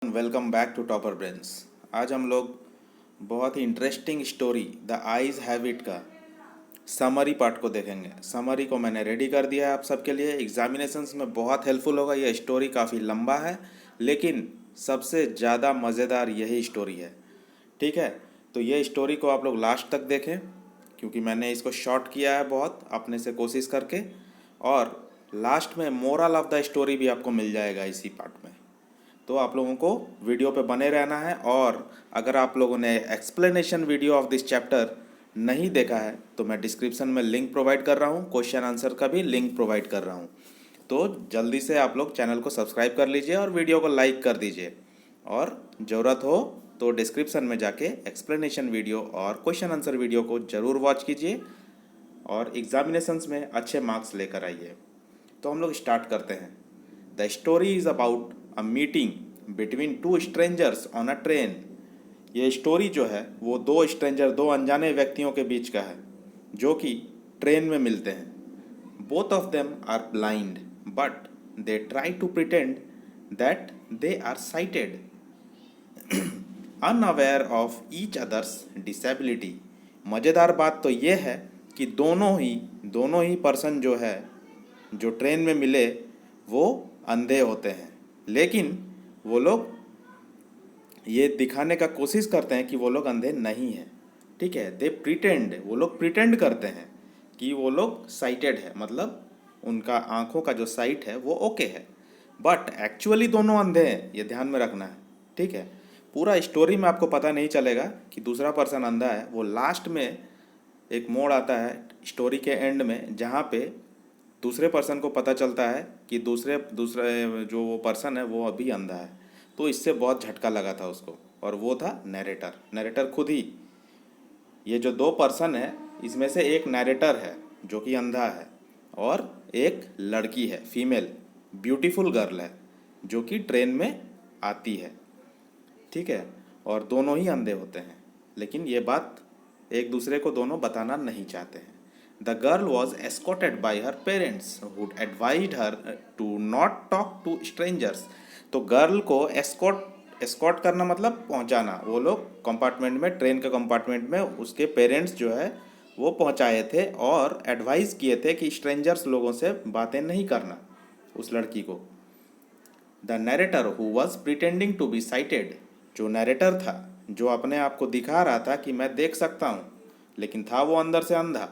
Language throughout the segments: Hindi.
Welcome back to Topper Brains. आज हम लोग बहुत ही interesting story the eyes have it का समरी पार्ट को देखेंगे। समरी को मैंने रेडी कर दिया है आप सबके लिए, एग्जामिनेशंस में बहुत हेल्पफुल होगा। यह स्टोरी काफ़ी लंबा है लेकिन सबसे ज़्यादा मज़ेदार यही स्टोरी है। ठीक है, तो ये स्टोरी को आप लोग लास्ट तक देखें क्योंकि मैंने इसको शॉर्ट किया है बहुत अपने से कोशिश करके, और लास्ट में मोरल ऑफ द स्टोरी भी आपको मिल जाएगा इसी पार्ट में। तो आप लोगों को वीडियो पे बने रहना है। और अगर आप लोगों ने explanation video of this chapter नहीं देखा है तो मैं डिस्क्रिप्शन में लिंक प्रोवाइड कर रहा हूँ, क्वेश्चन आंसर का भी लिंक प्रोवाइड कर रहा हूँ। तो जल्दी से आप लोग चैनल को सब्सक्राइब कर लीजिए और वीडियो को लाइक कर दीजिए, और ज़रूरत हो तो डिस्क्रिप्शन में जाके एक्सप्लेनेशन वीडियो और क्वेश्चन आंसर वीडियो को ज़रूर वॉच कीजिए और एग्जामिनेशंस में अच्छे मार्क्स लेकर आइए। तो हम लोग स्टार्ट करते हैं। The story is about a meeting between two strangers on a train. ये स्टोरी जो है वो दो अनजाने व्यक्तियों के बीच का है जो कि ट्रेन में मिलते हैं। Both of them are blind but they try to pretend that they are sighted, unaware of each other's disability. मज़ेदार बात तो ये है कि दोनों ही पर्सन जो है जो ट्रेन में मिले वो अंधे होते हैं, लेकिन वो लोग ये दिखाने का कोशिश करते हैं कि वो लोग अंधे नहीं हैं। ठीक है, वो लोग प्रिटेंड करते हैं कि वो लोग साइटेड है, मतलब उनका आंखों का जो साइट है वो ओके है, बट एक्चुअली दोनों अंधे हैं। ये ध्यान में रखना है। ठीक है, पूरा स्टोरी में आपको पता नहीं चलेगा कि दूसरा पर्सन अंधा है। वो लास्ट में एक मोड़ आता है स्टोरी के एंड में जहाँ पे दूसरे पर्सन को पता चलता है कि दूसरे दूसरे जो वो पर्सन है वो अभी अंधा है। तो इससे बहुत झटका लगा था उसको, और वो था नरेटर खुद ही। ये जो दो पर्सन है इसमें से एक नरेटर है जो कि अंधा है, और एक लड़की है, फीमेल ब्यूटीफुल गर्ल है जो कि ट्रेन में आती है। ठीक है, और दोनों ही अंधे होते हैं, लेकिन ये बात एक दूसरे को दोनों बताना नहीं चाहते हैं। The girl was escorted by her parents who advised her to not talk to strangers. तो गर्ल को एस्कॉट करना मतलब पहुंचाना। वो लोग कंपार्टमेंट में, ट्रेन के कंपार्टमेंट में उसके पेरेंट्स जो है वो पहुंचाए थे और एडवाइस किए थे कि स्ट्रेंजर्स लोगों से बातें नहीं करना उस लड़की को। The narrator who was pretending to be sighted, जो नरेटर था जो अपने आप को दिखा रहा था कि मैं देख सकता हूँ लेकिन था वो अंदर से अंधा,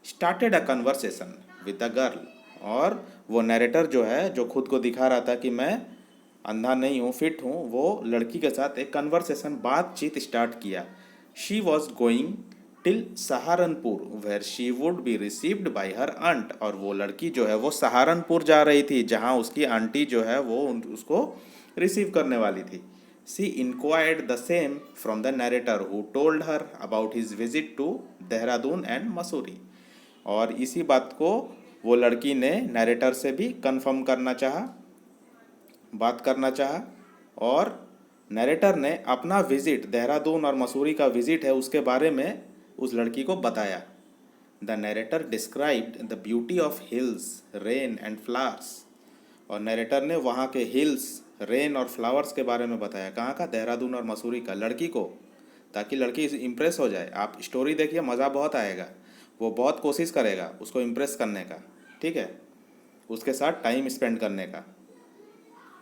started a conversation with the girl. और वो नरेटर जो है जो खुद को दिखा रहा था कि मैं अंधा नहीं हूँ, फिट हूँ, वो लड़की के साथ एक कन्वर्सेशन, बातचीत स्टार्ट किया। She was going till Saharanpur where she would be received by her aunt. और वो लड़की जो है वो सहारनपुर जा रही थी जहाँ उसकी आंटी जो है वो उसको रिसीव करने वाली थी। She inquired the same from the narrator who told her about his visit to Dehradun and Mussoorie. और इसी बात को वो लड़की ने नरेटर से भी कंफर्म करना चाहा, बात करना चाहा, और नरेटर ने अपना विजिट, देहरादून और मसूरी का विजिट है उसके बारे में उस लड़की को बताया। The narrator described the beauty of hills, rain and flowers. और नरेटर ने वहाँ के हिल्स, रेन और फ्लावर्स के बारे में बताया। कहाँ का? देहरादून और मसूरी का, लड़की को, ताकि लड़की इम्प्रेस हो जाए। आप स्टोरी देखिए, मज़ा बहुत आएगा। वो बहुत कोशिश करेगा उसको इम्प्रेस करने का, ठीक है, उसके साथ टाइम स्पेंड करने का।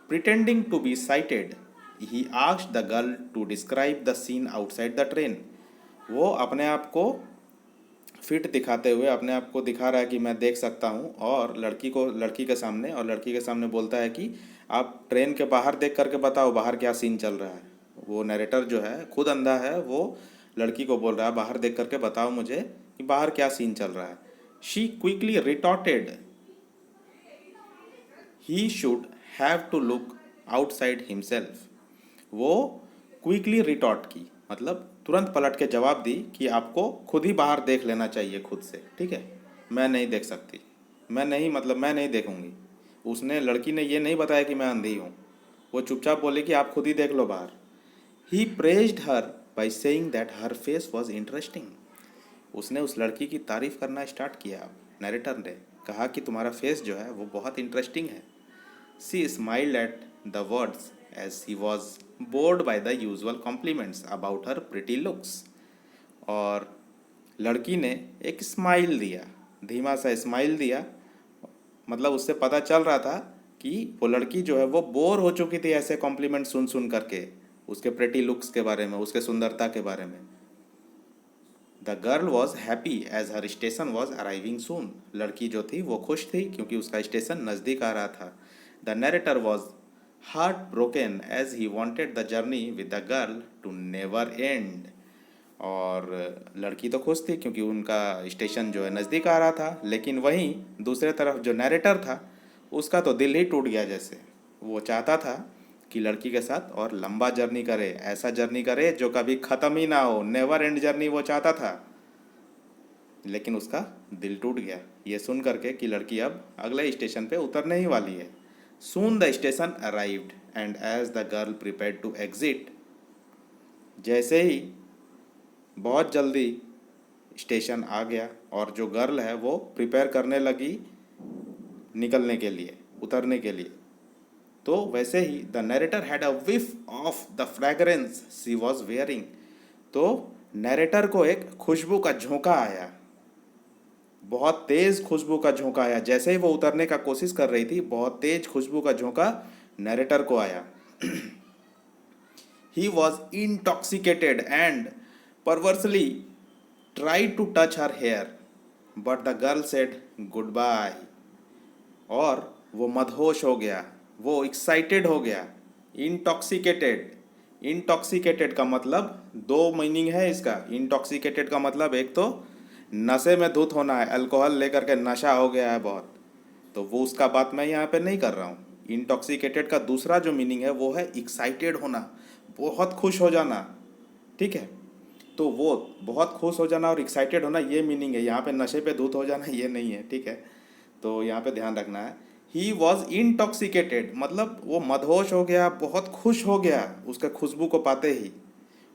Pretending to be sighted he asked the girl to describe the scene outside the train. वो अपने आप को फिट दिखाते हुए अपने आप को दिखा रहा है कि मैं देख सकता हूँ, और लड़की के सामने बोलता है कि आप ट्रेन के बाहर देख करके बताओ बाहर क्या सीन चल रहा है। वो नरेटर जो है खुद अंधा है, वो लड़की को बोल रहा है बाहर देख करके बताओ मुझे कि बाहर क्या सीन चल रहा है। She quickly retorted he should have to look outside himself. वो क्विकली रिटॉर्ट की मतलब तुरंत पलट के जवाब दी कि आपको खुद ही बाहर देख लेना चाहिए खुद से। ठीक है, मैं नहीं देख सकती, मैं नहीं देखूंगी। उसने, लड़की ने ये नहीं बताया कि मैं अंधी हूँ। वो चुपचाप बोली कि आप खुद ही देख लो बाहर। He praised her by saying that her face was interesting. उसने उस लड़की की तारीफ करना स्टार्ट किया। नरेटर ने कहा कि तुम्हारा फेस जो है वो बहुत इंटरेस्टिंग है। She smiled at the words as he was bored by the usual compliments about her pretty looks. और लड़की ने एक स्माइल दिया, धीमा सा स्माइल दिया, मतलब उससे पता चल रहा था कि वो लड़की जो है वो बोर हो चुकी थी ऐसे कॉम्प्लीमेंट सुन सुन करके, उसके प्रेटी लुक्स के बारे में, उसके सुंदरता के बारे में। The girl was happy as her station was arriving soon. लड़की जो थी वो खुश थी क्योंकि उसका स्टेशन नज़दीक आ रहा था। The narrator was heart broken as he wanted the journey with the girl to never end. और लड़की तो खुश थी क्योंकि उनका स्टेशन जो है नज़दीक आ रहा था, लेकिन वहीं दूसरे तरफ जो नरेटर था उसका तो दिल ही टूट गया। जैसे वो चाहता था कि लड़की के साथ और लंबा जर्नी करे, ऐसा जर्नी करे जो कभी ख़त्म ही ना हो, नेवर एंड जर्नी वो चाहता था, लेकिन उसका दिल टूट गया ये सुन करके कि लड़की अब अगले स्टेशन पे उतरने ही वाली है। Soon the station arrived and as the girl prepared to exit. जैसे ही बहुत जल्दी स्टेशन आ गया और जो गर्ल है वो प्रिपेयर करने लगी निकलने के लिए, उतरने के लिए, तो वैसे ही the narrator had a whiff of the fragrance she was wearing. तो नरेटर को एक खुशबू का झोंका आया, बहुत तेज़ खुशबू का झोंका आया। जैसे ही वो उतरने का कोशिश कर रही थी, बहुत तेज खुशबू का झोंका नरेटर को आया। He was intoxicated and perversely tried to touch her hair, but the girl said goodbye। और वो मदहोश हो गया, वो एक्साइटेड हो गया। इंटॉक्सिकेटेड, इंटॉक्सिकेटेड का मतलब दो मीनिंग है इसका। इंटॉक्सिकेटेड का मतलब एक तो नशे में धुत होना है, अल्कोहल लेकर के नशा हो गया है बहुत, तो वो उसका बात मैं यहाँ पे नहीं कर रहा हूँ। इंटॉक्सिकेटेड का दूसरा जो मीनिंग है वो है एक्साइटेड होना, बहुत खुश हो जाना, ठीक है। तो वो बहुत खुश हो जाना और एक्साइटेड होना ये मीनिंग है, यहाँ पे नशे पे धुत हो जाना ये नहीं है, ठीक है। तो यहाँ पे ध्यान रखना है। ही वॉज इंटॉक्सिकेटेड मतलब वो मदहोश हो गया, बहुत खुश हो गया उसके खुशबू को पाते ही,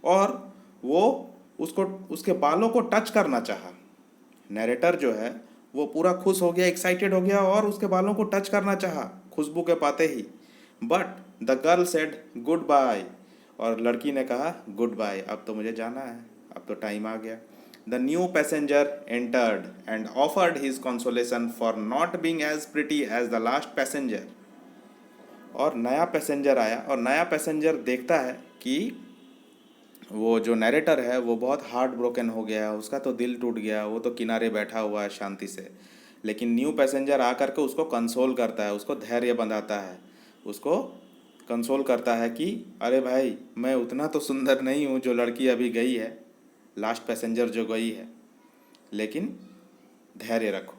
और वो उसको उसके बालों को टच करना चाहा। नरेटर जो है वो पूरा खुश हो गया, एक्साइटेड हो गया और उसके बालों को टच करना चाहा खुशबू के पाते ही। But the girl said good bye. और लड़की ने कहा गुड बाय, अब तो मुझे जाना है, अब तो टाइम आ गया। The new passenger entered and offered his consolation for not being as pretty as the last passenger. और नया पैसेंजर आया और नया पैसेंजर देखता है कि वो जो नरेटर है वो बहुत हार्ट ब्रोकन हो गया, उसका तो दिल टूट गया, वो तो किनारे बैठा हुआ है शांति से। लेकिन न्यू पैसेंजर आकर के उसको कंसोल करता है, उसको धैर्य बंधाता है, उसको कंसोल करता है कि अरे भाई मैं उतना तो सुंदर नहीं हूँ जो लड़की अभी गई है, लास्ट पैसेंजर जो गई है, लेकिन धैर्य रखो।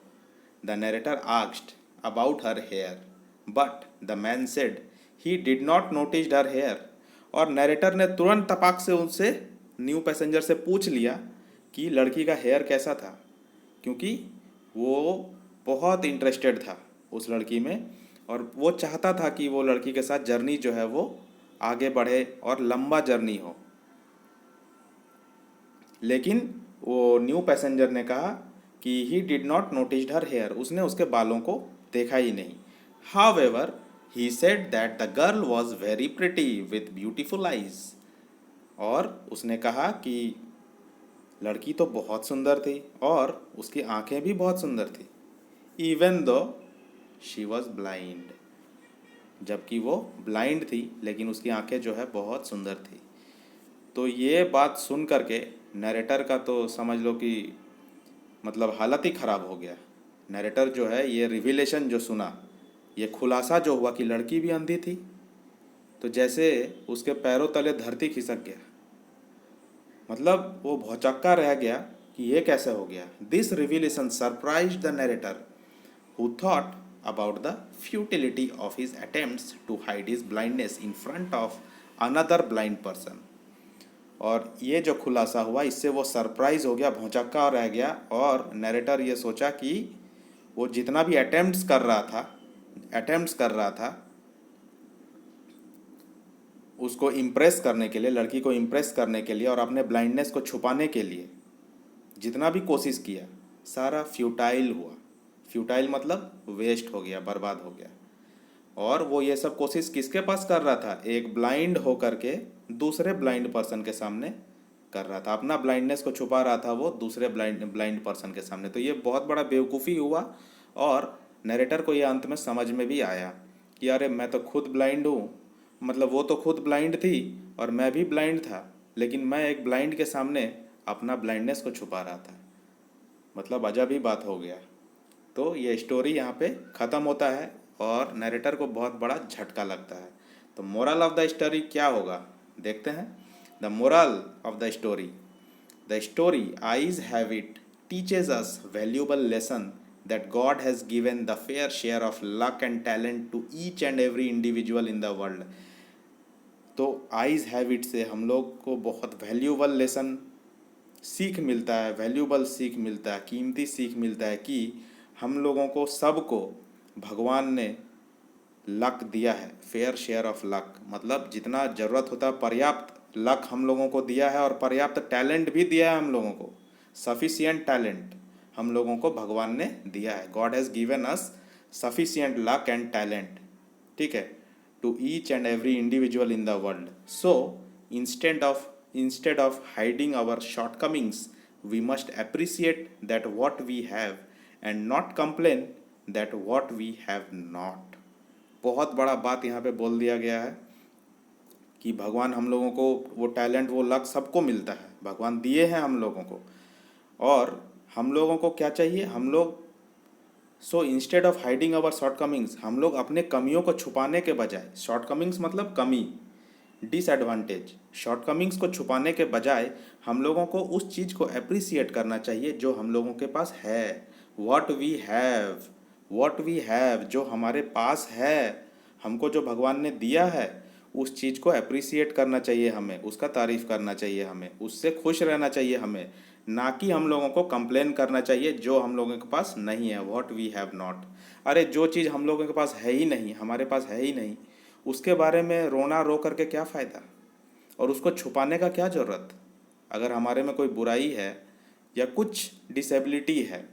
The narrator asked about her hair but the man said he did not notice her hair. और नरेटर ने तुरंत तपाक से उनसे, न्यू पैसेंजर से पूछ लिया कि लड़की का हेयर कैसा था, क्योंकि वो बहुत इंटरेस्टेड था उस लड़की में और वो चाहता था कि वो लड़की के साथ जर्नी जो है वो आगे बढ़े और लंबा जर्नी हो। लेकिन वो न्यू पैसेंजर ने कहा कि he did not notice her hair, उसने उसके बालों को देखा ही नहीं। However he said that the girl was very pretty with beautiful eyes. और उसने कहा कि लड़की तो बहुत सुंदर थी और उसकी आंखें भी बहुत सुंदर थी, even though she was blind, जबकि वो ब्लाइंड थी लेकिन उसकी आंखें जो है बहुत सुंदर थी। तो ये बात सुन करके नरेटर का तो समझ लो कि मतलब हालत ही ख़राब हो गया। नरेटर जो है ये रिविलेशन जो सुना, ये खुलासा जो हुआ कि लड़की भी अंधी थी, तो जैसे उसके पैरों तले धरती खिसक गया, मतलब वो भौचक्का रह गया कि ये कैसे हो गया। This revelation surprised the narrator who thought about the futility of his attempts to hide his blindness in front of another blind person। और ये जो खुलासा हुआ इससे वो सरप्राइज हो गया, भौचक्का रह गया, और नरेटर ये सोचा कि वो जितना भी अटेम्प्ट्स कर रहा था उसको इम्प्रेस करने के लिए, लड़की को इम्प्रेस करने के लिए और अपने ब्लाइंडनेस को छुपाने के लिए जितना भी कोशिश किया सारा फ्यूटाइल हुआ। फ्यूटाइल मतलब वेस्ट हो गया, बर्बाद हो गया। और वो ये सब कोशिश किसके पास कर रहा था? एक ब्लाइंड होकर के दूसरे ब्लाइंड पर्सन के सामने कर रहा था। अपना ब्लाइंडनेस को छुपा रहा था वो दूसरे ब्लाइंड पर्सन के सामने। तो ये बहुत बड़ा बेवकूफ़ी हुआ और नरेटर को ये अंत में समझ में भी आया कि अरे मैं तो खुद ब्लाइंड हूँ, मतलब वो तो खुद ब्लाइंड थी और मैं भी ब्लाइंड था, लेकिन मैं एक ब्लाइंड के सामने अपना ब्लाइंडनेस को छुपा रहा था। मतलब अजब ही बात हो गया। तो ये स्टोरी यहाँ पे ख़त्म होता है और नरेटर को बहुत बड़ा झटका लगता है। तो मोरल ऑफ द स्टोरी क्या होगा, देखते हैं। The moral of the story eyes have it teaches us valuable lesson that God has given the fair share of luck and talent to each and every individual in the world। तो आइज हैव इट से हम लोग को बहुत वैल्यूबल लेसन सीख मिलता है, वैल्यूबल सीख मिलता है, कीमती सीख मिलता है कि हम लोगों को सबको भगवान ने लक दिया है, फेयर शेयर ऑफ लक, मतलब जितना ज़रूरत होता है पर्याप्त लक हम लोगों को दिया है और पर्याप्त टैलेंट भी दिया है हम लोगों को। सफिशियंट टैलेंट हम लोगों को भगवान ने दिया है। God has given us sufficient luck and talent, ठीक है, to each and every individual in the world. So instead of hiding our shortcomings, we must appreciate that what we have and not complain that what we have not। बहुत बड़ा बात यहाँ पे बोल दिया गया है कि भगवान हम लोगों को वो टैलेंट वो लक सबको मिलता है, भगवान दिए हैं हम लोगों को, और हम लोगों को क्या चाहिए, हम लोग so instead of hiding our shortcomings, हम लोग अपने कमियों को छुपाने के बजाय, शॉर्टकमिंग्स मतलब कमी, डिसएडवांटेज, शॉर्टकमिंग्स को छुपाने के बजाय हम लोगों को उस चीज़ को अप्रिसिएट करना चाहिए जो हम लोगों के पास है। व्हाट वी हैव, जो हमारे पास है, हमको जो भगवान ने दिया है, उस चीज़ को अप्रिसिएट करना चाहिए हमें, उसका तारीफ़ करना चाहिए हमें, उससे खुश रहना चाहिए हमें, ना कि हम लोगों को कंप्लेन करना चाहिए जो हम लोगों के पास नहीं है। व्हाट वी हैव नॉट, अरे जो चीज़ हम लोगों के पास है ही नहीं, हमारे पास है ही नहीं, उसके बारे में रोना रो करके क्या फ़ायदा, और उसको छुपाने का क्या ज़रूरत। अगर हमारे में कोई बुराई है या कुछ डिसेबिलिटी है,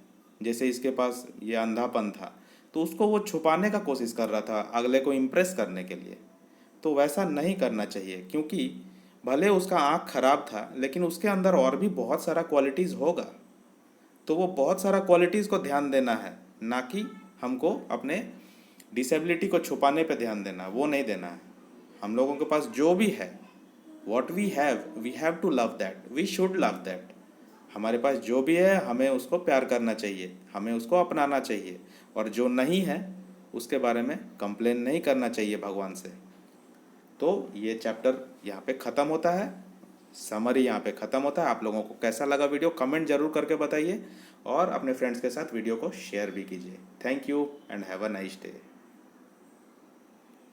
जैसे इसके पास ये अंधापन था, तो उसको वो छुपाने का कोशिश कर रहा था अगले को इम्प्रेस करने के लिए। तो वैसा नहीं करना चाहिए, क्योंकि भले उसका आँख खराब था लेकिन उसके अंदर और भी बहुत सारा क्वालिटीज़ होगा। तो वो बहुत सारा क्वालिटीज़ को ध्यान देना है, ना कि हमको अपने डिसेबिलिटी को छुपाने पे ध्यान देना, वो नहीं देना है। हम लोगों के पास जो भी है, what we have to love that, we should love that. हमारे पास जो भी है हमें उसको प्यार करना चाहिए, हमें उसको अपनाना चाहिए, और जो नहीं है उसके बारे में कंप्लेन नहीं करना चाहिए भगवान से। तो ये चैप्टर यहाँ पे ख़त्म होता है, समरी यहाँ पे ख़त्म होता है। आप लोगों को कैसा लगा वीडियो कमेंट ज़रूर करके बताइए और अपने फ्रेंड्स के साथ वीडियो को शेयर भी कीजिए। Thank you and have a nice day.